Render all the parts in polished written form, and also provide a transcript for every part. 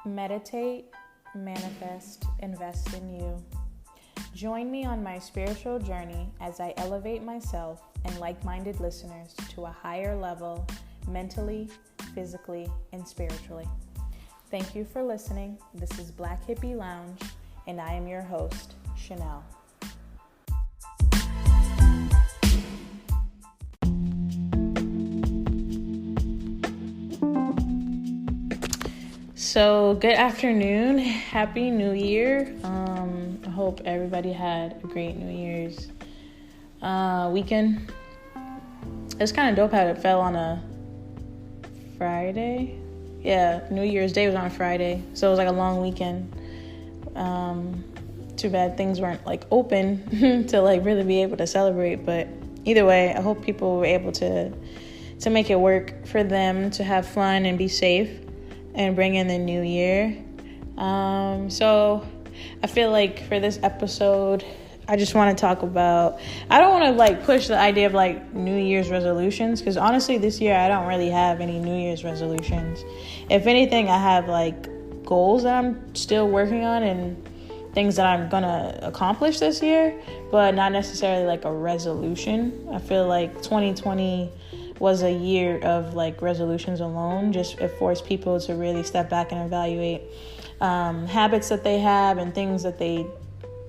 Meditate, manifest, invest in you. Join me on my spiritual journey as I elevate myself and like-minded listeners to a higher level mentally, physically, and spiritually. Thank you for listening. This is Black Hippie Lounge, and I am your host, Chanel. So, good afternoon. Happy New Year. I hope everybody had a great New Year's weekend. It's kind of dope how it fell on a Friday. Yeah, New Year's Day was on a Friday, so it was like a long weekend. Too bad things weren't like open to like really be able to celebrate, but either way, I hope people were able to make it work for them, to have fun and be safe and bring in the new year. So I feel like for this episode, I just want to talk about, I don't want to like push the idea of like New Year's resolutions, because honestly this year I don't really have any New Year's resolutions. If anything, I have like goals that I'm still working on and things that I'm gonna accomplish this year, but not necessarily like a resolution. I feel like 2020 was a year of like resolutions alone. Just it forced people to really step back and evaluate habits that they have and things that they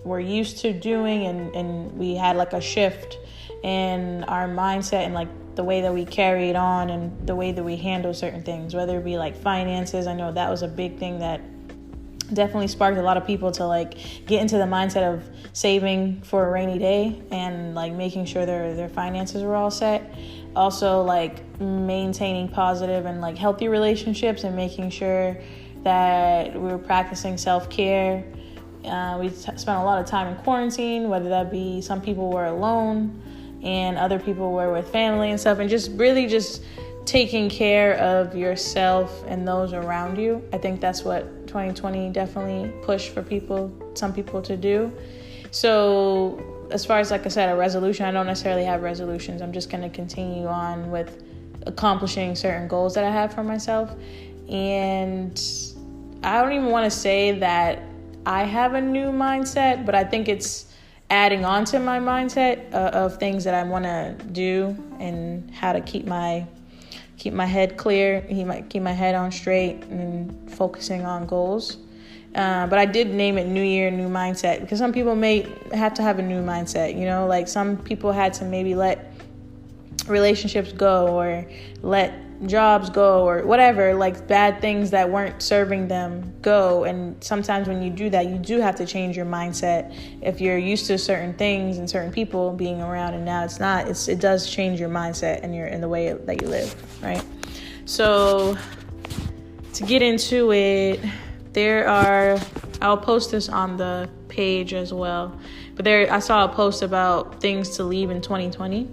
were used to doing, and we had like a shift in our mindset and like the way that we carried on and the way that we handle certain things, whether it be like finances. I know that was a big thing that definitely sparked a lot of people to like get into the mindset of saving for a rainy day and like making sure their finances were all set. Also like maintaining positive and like healthy relationships and making sure that we were practicing self-care. We spent a lot of time in quarantine, whether that be some people were alone and other people were with family and stuff, and just really just taking care of yourself and those around you. I think that's what 2020 definitely pushed for some people to do. So as far as, like I said, a resolution, I don't necessarily have resolutions. I'm just going to continue on with accomplishing certain goals that I have for myself. And I don't even want to say that I have a new mindset, but I think it's adding on to my mindset of things that I want to do and how to keep my head clear, keep my head on straight and focusing on goals. But I did name it New Year, New Mindset, because some people may have to have a new mindset, you know, like some people had to maybe let relationships go or let jobs go or whatever, like bad things that weren't serving them go. And sometimes when you do that, you do have to change your mindset. If you're used to certain things and certain people being around and now it's not, it does change your mindset and in the way that you live, right? So to get into it, I'll post this on the page as well, but I saw a post about things to leave in 2020.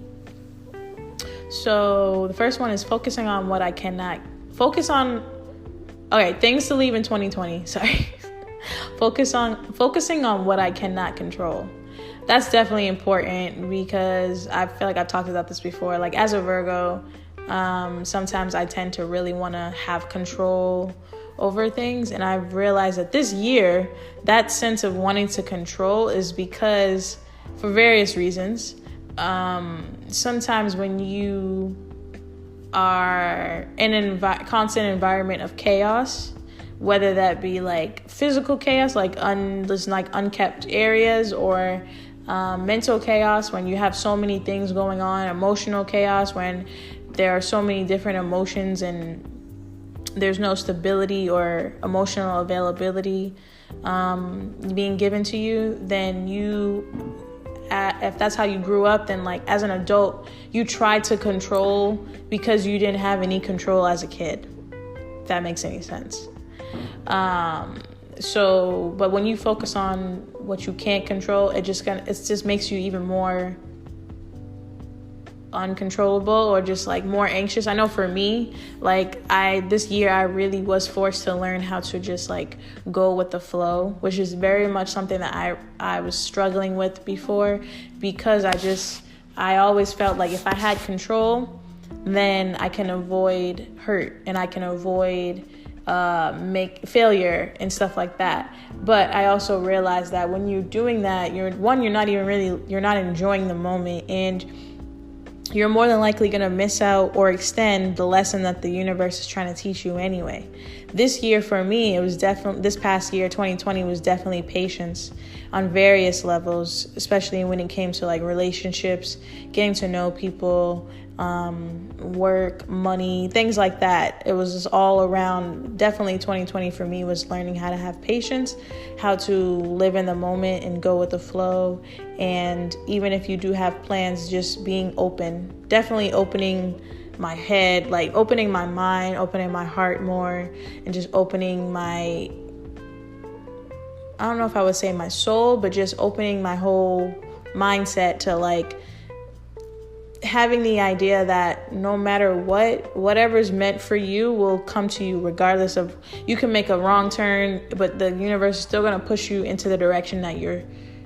So the first one is things to leave in 2020. Sorry. Focusing on what I cannot control. That's definitely important, because I feel like I've talked about this before. Like as a Virgo, sometimes I tend to really want to have control over things, and I've realized that this year that sense of wanting to control is because, for various reasons, sometimes when you are in a constant environment of chaos, whether that be like physical chaos, like unkept areas, or mental chaos, when you have so many things going on, emotional chaos, when there are so many different emotions and there's no stability or emotional availability being given to you, then if that's how you grew up, then like as an adult, you try to control because you didn't have any control as a kid. If that makes any sense. But when you focus on what you can't control, it just makes you even more uncontrollable or just like more anxious. I know for me, like this year I really was forced to learn how to just like go with the flow, which is very much something that I was struggling with before, because I always felt like if I had control, then I can avoid hurt and I can avoid make failure and stuff like that. But I also realized that when you're doing that, you're not enjoying the moment, and you're more than likely going to miss out or extend the lesson that the universe is trying to teach you anyway. This year for me, this past year, 2020, was definitely patience on various levels, especially when it came to like relationships, getting to know people, work, money, things like that. It was just all around. Definitely 2020 for me was learning how to have patience, how to live in the moment and go with the flow. And even if you do have plans, just being open, definitely opening my head, like opening my mind, opening my heart more, and just opening my, I don't know if I would say my soul, but just opening my whole mindset to like having the idea that no matter whatever's meant for you will come to you, regardless of, you can make a wrong turn, but the universe is still going to push you into the direction that you're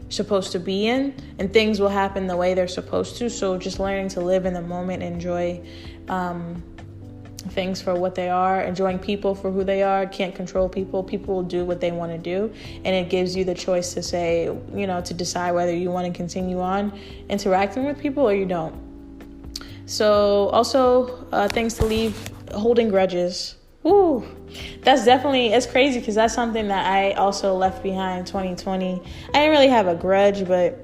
supposed to be in, and things will happen the way they're supposed to. So just learning to live in the moment, enjoy things for what they are, enjoying people for who they are. Can't control people. People will do what they want to do, and it gives you the choice to say, to decide whether you want to continue on interacting with people or you don't. So also things to leave, holding grudges. Ooh, that's definitely, it's crazy because that's something that I also left behind in 2020. I didn't really have a grudge, but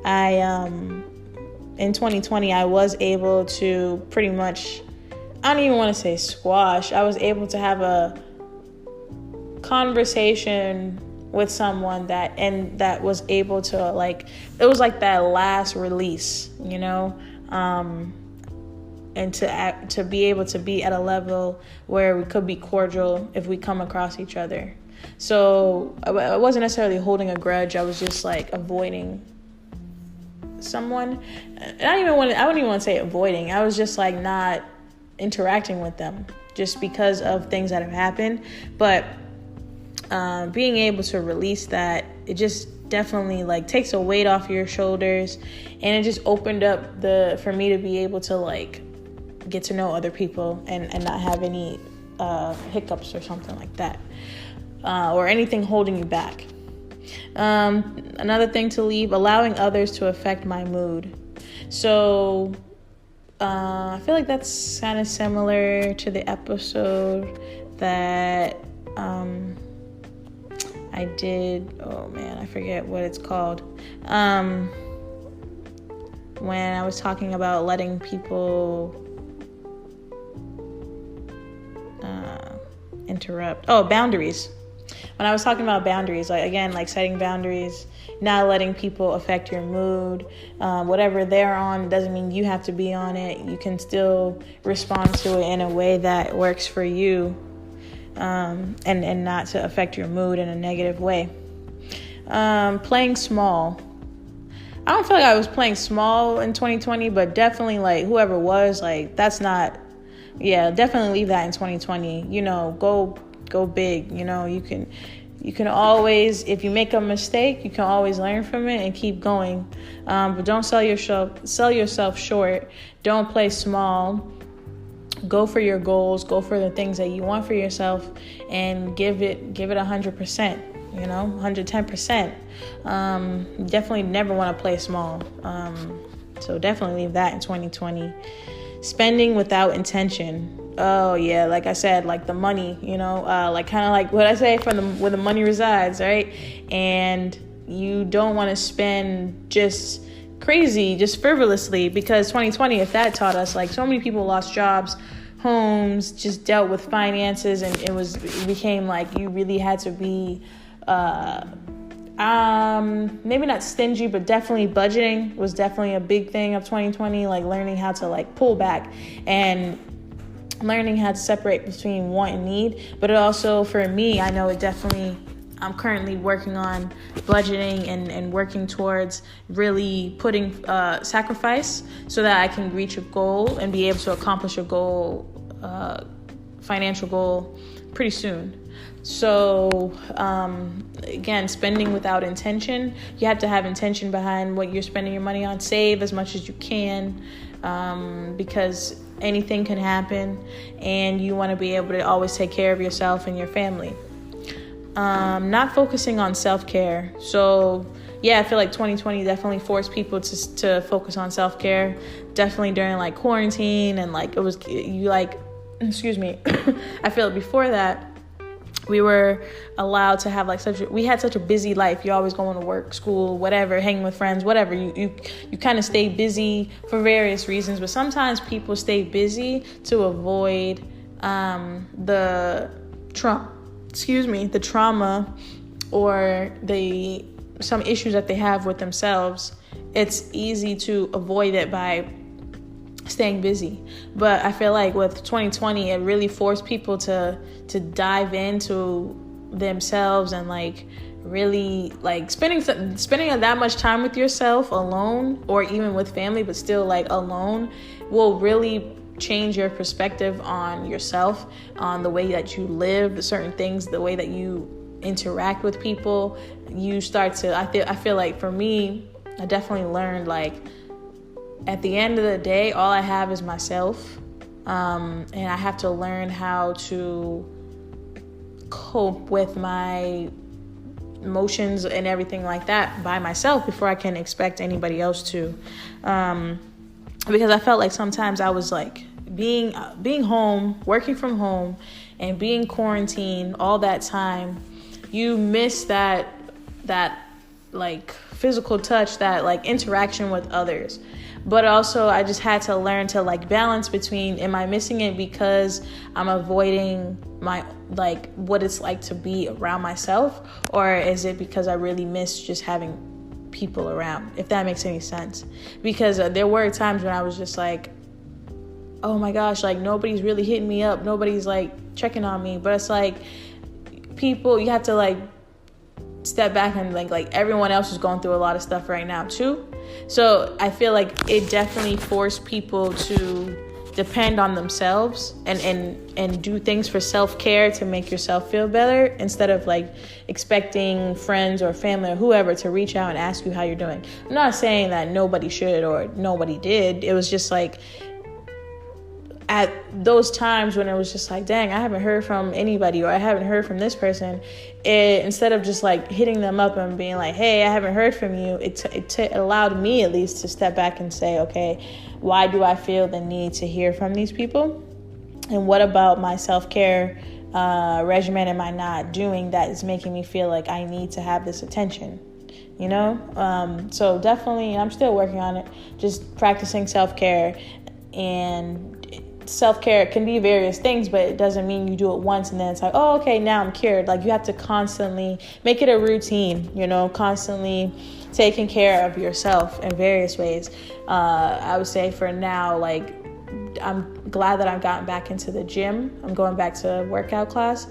in 2020 I was able to pretty much, I don't even want to say squash. I was able to have a conversation with someone that was able to, like, it was like that last release, and to be able to be at a level where we could be cordial if we come across each other. So I wasn't necessarily holding a grudge. I was just like avoiding someone. I wouldn't even want to say avoiding. I was just like not interacting with them just because of things that have happened. But being able to release that, it just definitely like takes a weight off your shoulders, and it just opened up for me to be able to like get to know other people and not have any hiccups or something like that, or anything holding you back. Another thing to leave, allowing others to affect my mood. So I feel like that's kind of similar to the episode that I did. Oh man, I forget what it's called. When I was talking about letting people interrupt. Oh, boundaries. When I was talking about boundaries, like setting boundaries, not letting people affect your mood. Whatever they're on doesn't mean you have to be on it. You can still respond to it in a way that works for you, and not to affect your mood in a negative way. Playing small. I don't feel like I was playing small in 2020, but definitely like whoever was, like that's not. Yeah, definitely leave that in 2020. Go big. You can always, if you make a mistake, you can always learn from it and keep going. But don't sell yourself short. Don't play small. Go for your goals. Go for the things that you want for yourself, and give it 100%. 110%. Definitely never want to play small. So definitely leave that in 2020. Spending without intention. Oh yeah, like I said, like the money, like kind of like what I say, where the money resides, right? And you don't want to spend just crazy, just frivolously, because 2020, if that taught us, like so many people lost jobs, homes, just dealt with finances, and it became like you really had to be maybe not stingy, but definitely budgeting was definitely a big thing of 2020, like learning how to like pull back and learning how to separate between want and need. But it also, for me, I know it definitely, I'm currently working on budgeting and working towards really putting sacrifice so that I can reach a goal and be able to accomplish a goal, financial goal, pretty soon. So again, spending without intention. You have to have intention behind what you're spending your money on. Save as much as you can, because anything can happen, and you want to be able to always take care of yourself and your family. Not focusing on self-care. So yeah, I feel like 2020 definitely forced people to focus on self-care. Definitely during like quarantine, and like it was, you like, excuse me, I feel like before that, we were allowed to have like we had such a busy life. You're always going to work, school, whatever, hanging with friends, whatever. You kind of stay busy for various reasons, but sometimes people stay busy to avoid the trauma or some issues that they have with themselves. It's easy to avoid it by staying busy. But I feel like with 2020, it really forced people to dive into themselves, and like really like spending that much time with yourself alone, or even with family, but still like alone, will really change your perspective on yourself, on the way that you live, certain things, the way that you interact with people. You start to, I feel like for me, I definitely learned like at the end of the day, all I have is myself, and I have to learn how to cope with my emotions and everything like that by myself before I can expect anybody else to. Because I felt like sometimes I was like being home, working from home, and being quarantined all that time. You miss that like physical touch, that like interaction with others. But also I just had to learn to like balance between, am I missing it because I'm avoiding my like what it's like to be around myself, or is it because I really miss just having people around, if that makes any sense? Because there were times when I was just like, oh my gosh, like nobody's really hitting me up, nobody's like checking on me. But it's like people, you have to like step back and like everyone else is going through a lot of stuff right now too. So I feel like it definitely forced people to depend on themselves and do things for self-care to make yourself feel better, instead of like expecting friends or family or whoever to reach out and ask you how you're doing. I'm not saying that nobody should or nobody did. It was just like at those times when it was just like, dang, I haven't heard from anybody, or I haven't heard from this person, instead of just like hitting them up and being like, hey, I haven't heard from you, it allowed me at least to step back and say, okay, why do I feel the need to hear from these people? And what about my self-care regimen am I not doing that is making me feel like I need to have this attention? You know? So definitely, I'm still working on it, just practicing self-care. And self-care can be various things, but it doesn't mean you do it once and then it's like, oh, okay, now I'm cured. Like you have to constantly make it a routine, you know, constantly taking care of yourself in various ways. I would say for now, like I'm glad that I've gotten back into the gym. I'm going back to workout class,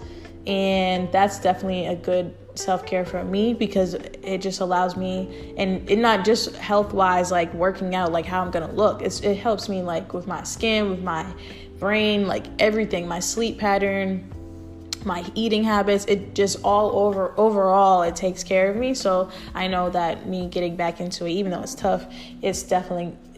and that's definitely a good self-care for me, because it just allows me, and it not just health-wise, like working out, like how I'm gonna look. It helps me like with my skin, with my brain, like everything, my sleep pattern, my eating habits. It just overall, it takes care of me. So I know that me getting back into it, even though it's tough,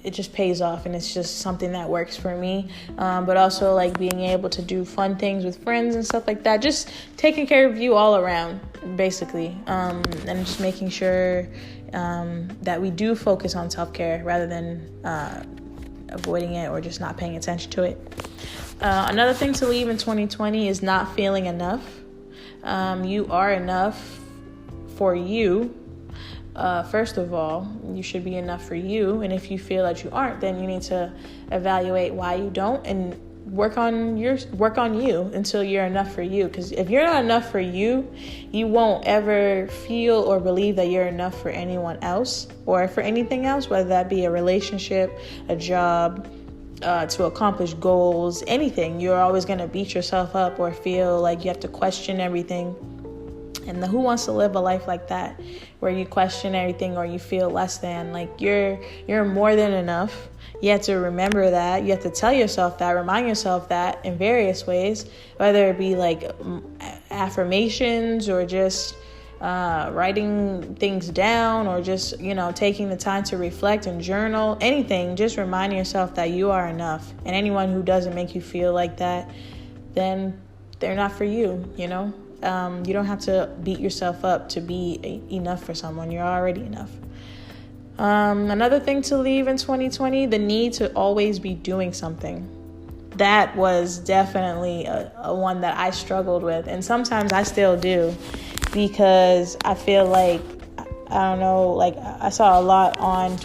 it just pays off, and it's just something that works for me. But also like being able to do fun things with friends and stuff like that, just taking care of you all around, basically, and just making sure that we do focus on self-care rather than avoiding it or just not paying attention to it. Another thing to leave in 2020 is not feeling enough. You are enough for you. First of all, you should be enough for you. And if you feel that you aren't, then you need to evaluate why you don't and work on you until you're enough for you. Because if you're not enough for you, you won't ever feel or believe that you're enough for anyone else or for anything else, whether that be a relationship, a job, to accomplish goals, anything. You're always going to beat yourself up or feel like you have to question everything. And who wants to live a life like that, where you question everything or you feel less than? Like you're more than enough. You have to remember that. You have to tell yourself that, remind yourself that in various ways, whether it be like affirmations or just writing things down, or just, taking the time to reflect and journal, anything, just remind yourself that you are enough. And anyone who doesn't make you feel like that, then they're not for you, You don't have to beat yourself up to be enough for someone. You're already enough. Another thing to leave in 2020, the need to always be doing something. That was definitely a one that I struggled with. And sometimes I still do, because I feel like, I don't know, like I saw a lot on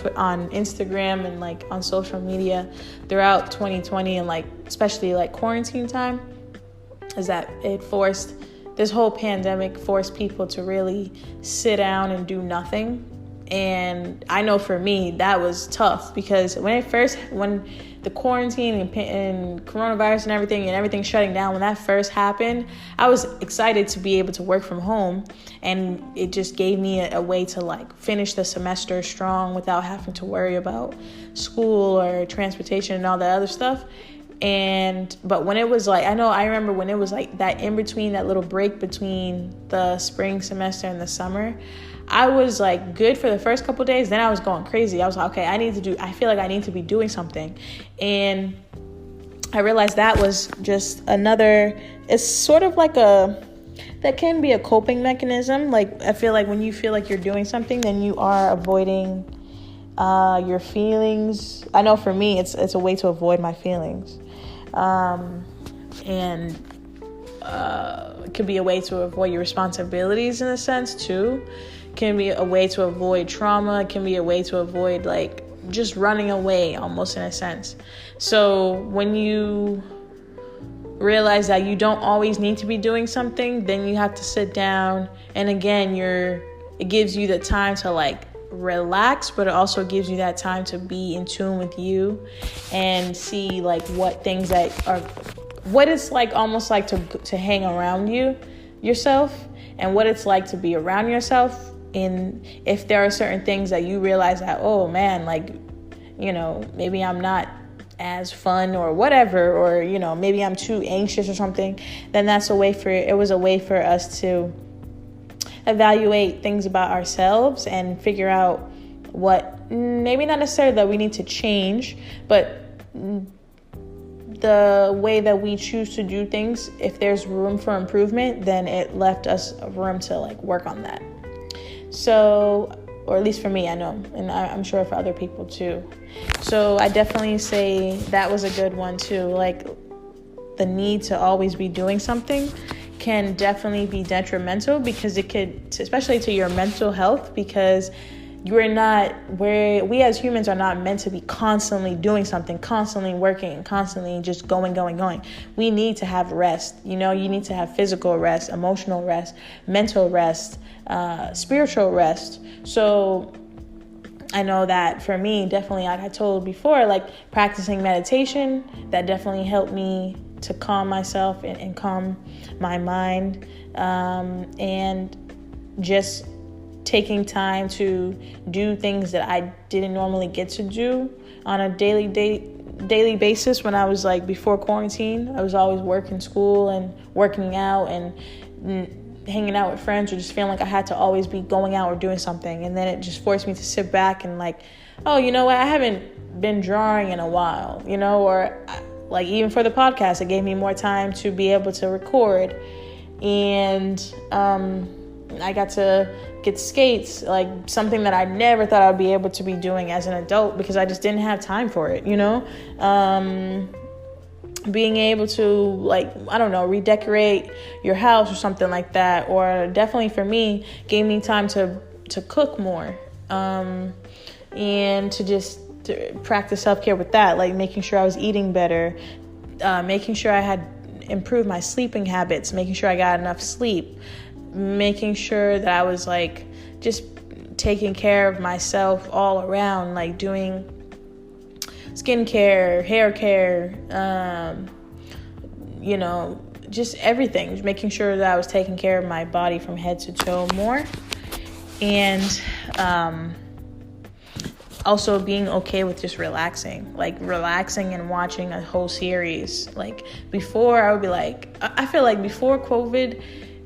Instagram and like on social media throughout 2020, and like especially like quarantine time, is that this whole pandemic forced people to really sit down and do nothing. And I know for me, that was tough, because when the quarantine and coronavirus and everything shutting down, when that first happened, I was excited to be able to work from home. And it just gave me a way to like finish the semester strong without having to worry about school or transportation and all that other stuff. But when it was like, I remember when it was like that in between, that little break between the spring semester and the summer, I was like good for the first couple of days. Then I was going crazy. I was like, okay, I feel like I need to be doing something. And I realized that was just it's sort of like that can be a coping mechanism. Like, I feel like when you feel like you're doing something, then you are avoiding your feelings. I know for me, it's a way to avoid my feelings. And it could be a way to avoid your responsibilities in a sense too. It can be a way to avoid trauma. It can be a way to avoid like just running away almost in a sense. So when you realize that you don't always need to be doing something, then you have to sit down, and again, it gives you the time to like relax, but it also gives you that time to be in tune with you and see like what it's like, almost like to hang around yourself, and what it's like to be around yourself. And if there are certain things that you realize that, oh man, like, maybe I'm not as fun or whatever, or, maybe I'm too anxious or something, then it was a way for us to evaluate things about ourselves and figure out what, maybe not necessarily that we need to change, but the way that we choose to do things, if there's room for improvement, then it left us room to like work on that. So, or at least for me, I know, and I'm sure for other people too. So I definitely say that was a good one too. Like, the need to always be doing something can definitely be detrimental, because it could, especially to your mental health, because we as humans are not meant to be constantly doing something, constantly working, constantly just going. We need to have rest. You need to have physical rest, emotional rest, mental rest, spiritual rest. So I know that for me, definitely, like I told before, like practicing meditation, that definitely helped me to calm myself and calm my mind, and just taking time to do things that I didn't normally get to do on a daily basis. When I was like before quarantine, I was always working, school, and working out and hanging out with friends, or just feeling like I had to always be going out or doing something. And then it just forced me to sit back and like, oh, you know what? I haven't been drawing in a while, or like even for the podcast, it gave me more time to be able to record. And I got to get skates, like something that I never thought I'd be able to be doing as an adult, because I just didn't have time for it, being able to, like, I don't know, redecorate your house or something like that. Or definitely for me, gave me time to cook more, and to practice self-care with that, like making sure I was eating better, making sure I had improved my sleeping habits, making sure I got enough sleep, making sure that I was like just taking care of myself all around, like doing skincare, hair care, just everything, making sure that I was taking care of my body from head to toe more. And also being okay with just relaxing and watching a whole series. Like before, I would be like, I feel like before COVID,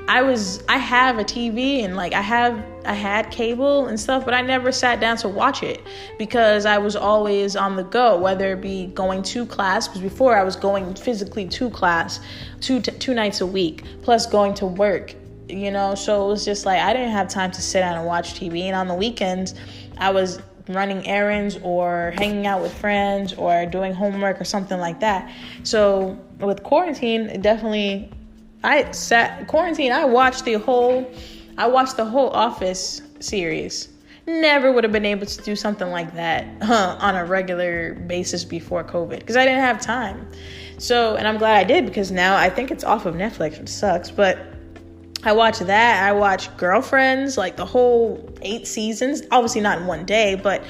I have a TV and like I had cable and stuff, but I never sat down to watch it because I was always on the go, whether it be going to class, because before I was going physically to class two nights a week, plus going to work, so it was just like I didn't have time to sit down and watch TV. And on the weekends, I was running errands or hanging out with friends or doing homework or something like that. So with quarantine, I watched the whole Office series. Never would have been able to do something like that on a regular basis before COVID because I didn't have time. So, and I'm glad I did because now I think it's off of Netflix, which sucks, but I watched that. I watched Girlfriends, like the whole 8 seasons, obviously not in one day, but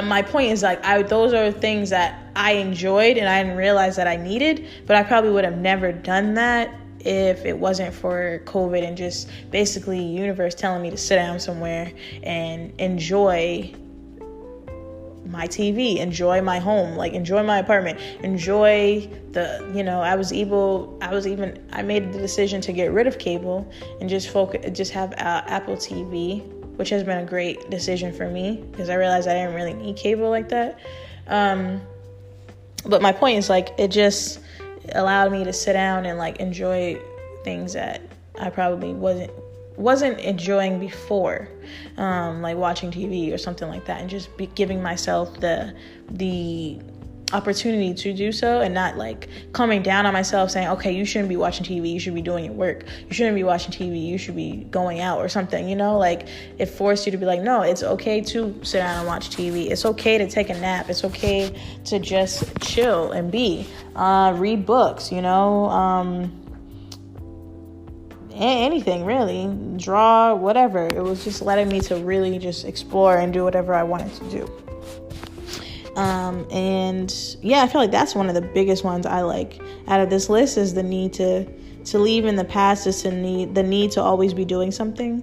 my point is like those are things that I enjoyed and I didn't realize that I needed, but I probably would have never done that if it wasn't for COVID and just basically universe telling me to sit down somewhere and enjoy my TV, enjoy my home, like enjoy my apartment, enjoy I made the decision to get rid of cable and just have Apple TV, which has been a great decision for me because I realized I didn't really need cable like that. But my point is like, it just allowed me to sit down and like enjoy things that I probably wasn't enjoying before, like watching TV or something like that, and just giving myself the opportunity to do so and not like coming down on myself saying, okay, you shouldn't be watching TV, you should be doing your work, you shouldn't be watching TV, you should be going out or something, like it forced you to be like, no, it's okay to sit down and watch TV, it's okay to take a nap, it's okay to just chill and read books, anything really, draw, whatever. It was just letting me to really just explore and do whatever I wanted to do. And yeah, I feel like that's one of the biggest ones I like out of this list is the need to leave in the past, is the need to always be doing something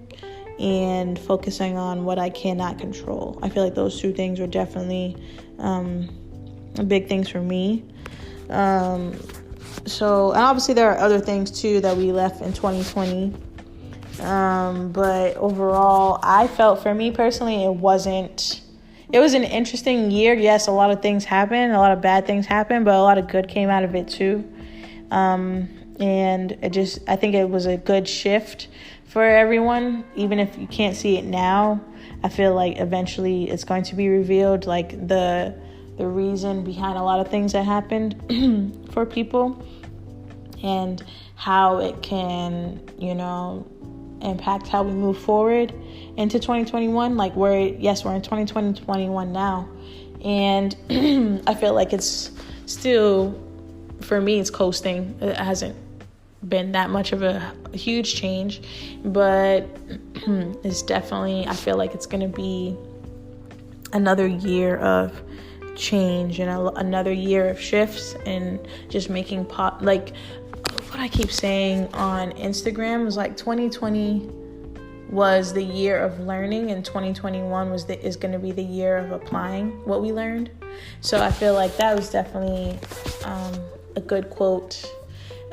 and focusing on what I cannot control. I feel like those two things were definitely big things for me. So, and obviously there are other things too that we left in 2020. But overall, I felt for me personally, it was an interesting year. Yes, a lot of things happened, a lot of bad things happened, but a lot of good came out of it too. And I think it was a good shift for everyone, even if you can't see it now. I feel like eventually it's going to be revealed, like the reason behind a lot of things that happened for people and how it can, impact how we move forward into 2021. Like we're in 2021 now. And I feel like it's still, for me, it's coasting. It hasn't been that much of a huge change, but it's definitely, I feel like it's going to be another year of change and another year of shifts and just making like what I keep saying on Instagram was like 2020 was the year of learning and 2021 is going to be the year of applying what we learned. So I feel like that was definitely a good quote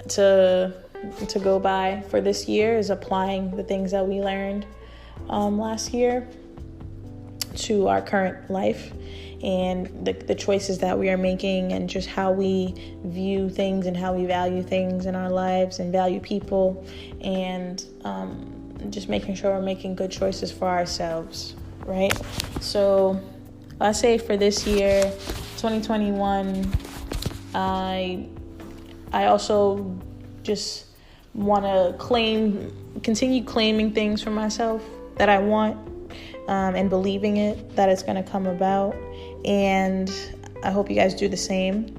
to go by for this year, is applying the things that we learned last year to our current life and the choices that we are making and just how we view things and how we value things in our lives and value people, and just making sure we're making good choices for ourselves, right? So I say for this year, 2021, I also just want to continue claiming things for myself that I want, and believing that it's going to come about. And I hope you guys do the same,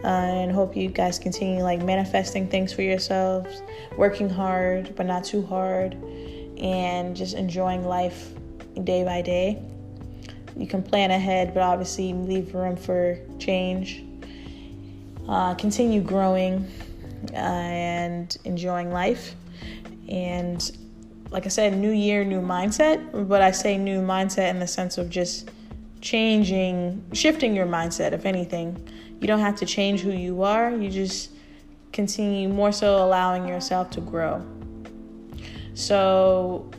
and hope you guys continue like manifesting things for yourselves, working hard but not too hard, and just enjoying life day by day. You can plan ahead, but obviously leave room for change. Continue growing and enjoying life. And like I said, new year, new mindset. But I say new mindset in the sense of just shifting your mindset, if anything. You don't have to change who you are. You just continue more so allowing yourself to grow. So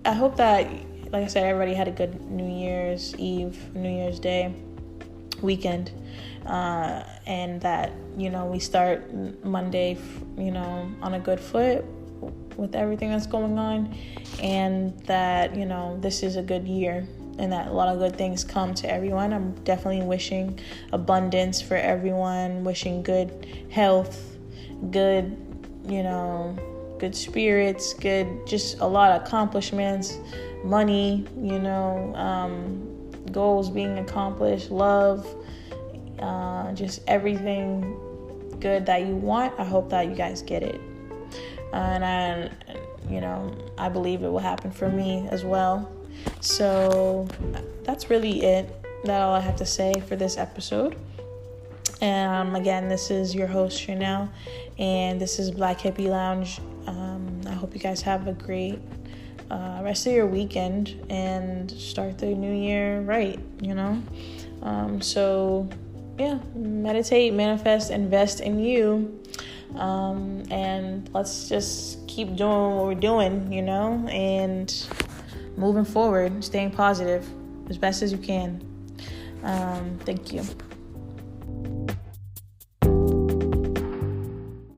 I hope that, like I said, everybody had a good New Year's Eve, New Year's Day weekend, and that, we start Monday, on a good foot with everything that's going on, and that, this is a good year, and that a lot of good things come to everyone. I'm definitely wishing abundance for everyone, wishing good health, good, good spirits, good, just a lot of accomplishments, money, goals being accomplished, love, just everything good that you want. I hope that you guys get it. And I believe it will happen for me as well. So that's really it. That's all I have to say for this episode. Again, this is your host, Chanel, and this is Black Hippie Lounge. I hope you guys have a great rest of your weekend and start the new year right, So, yeah, meditate, manifest, invest in you. And let's just keep doing what we're doing, and moving forward, staying positive as best as you can. Thank you.